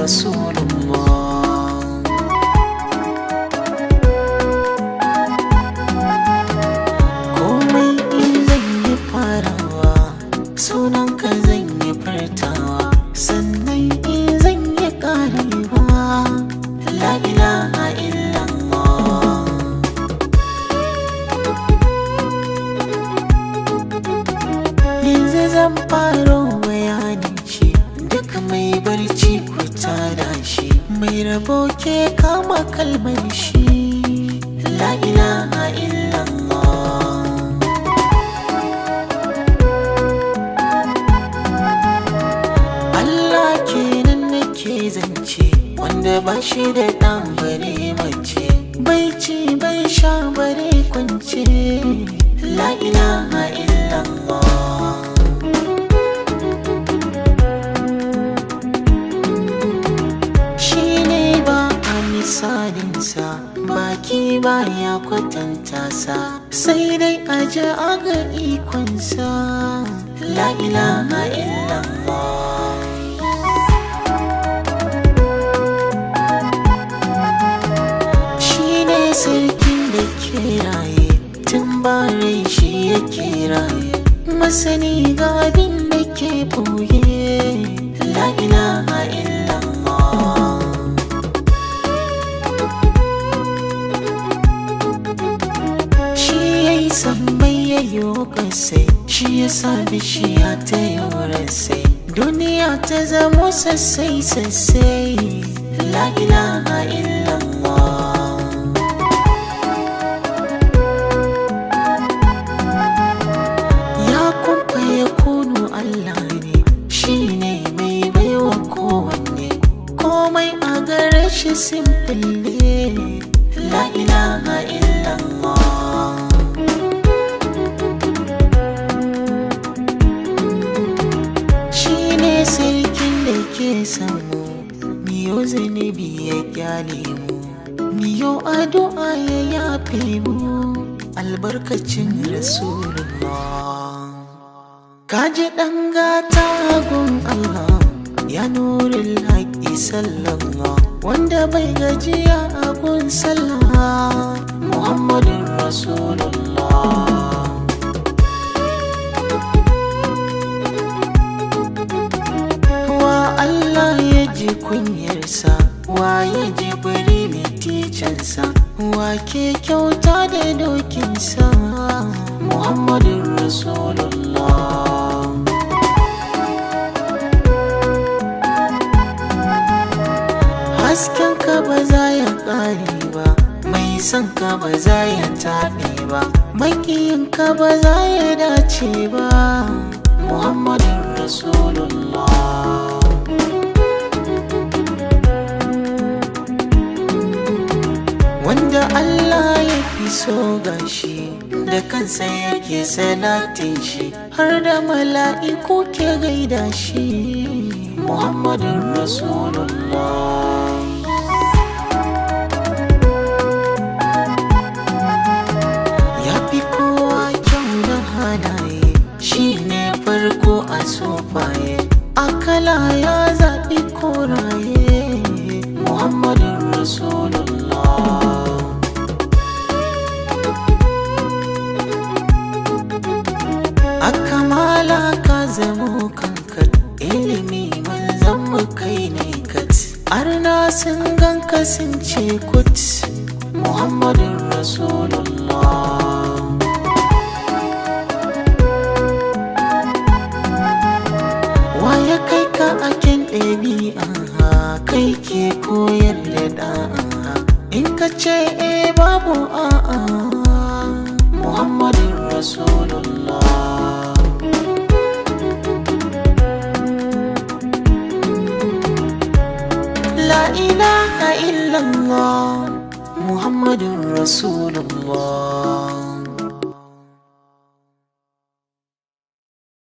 Rasulullah. Komai in zan yi farawa, sunanka zan yi furtawa, sannan in zan yi karewa, la ilaha illallah. Yanzu zan faro bayanin shi, duk mai barci ku tada shi, mai rabo ke kama kalmar shi, la ilaha illallah. Allah kenan nake zance, wanda ba shi da ɗan bare mace, bai ci bai sha bare kwance, la ilaha illallah. Misalinsa baki baya kwatanta sa, sai dai aje aga ikonsa, la ilaha illallah. Shine sarkin da ke raye tun bare shi yake raye, masani ga abin da ke boye, la ilaha illallah. Sammai ya yi kasai, shi ya sa bishiya ta yi rasai, duniya ta zamo sassai sassai, la ilaha illallah. Ya kumfa ya kunu Allah ne, shi ne mai baiwa kowanne, komai a gare shi simple ne, la ilaha illallah. Sarkin da ke samu miyo zanibi ya kyale mu, miyo addu'a ya yafe mu, albarkacin Rasulullah. Kaji ɗan gata gun Allah, ya nurin haƙi sallallah, wanda bai gajiya a gun sallah, Muhammadun Rasulullah. Allah ya ji kunyarsa, wa ya ji bari ticansa, wa ke kyauta da dokinsa, Muhammadun Rasulullah. Hasken ka ba za ya ƙare ba, mai son ka ba za ya taɓe ba, maƙiyin ka ba za ya dace ba, Muhammadun Rasulullah. Wanda Allah ya fi so gashi, da kansa yake salatin shi, har da mala'iku ke gaida shi, Muhammadun Rasulullah. Ya fi kowa kyau da halaye, shi ne farko a sofaye, akala ya zaɓi koraye, Muhammadun Rasulullah. Akamala ka zamo kankat, ilimi mun zama kai ne kat, arna sun ganka sun ce kut, Muhammadun Rasulullah. Waya kai ka aken ɗabi'a, kai ke koyar da da'a, in ka ce babu a'a, Muhammadun Rasulullah. La ilaha illallah, Muhammadun Rasulullah.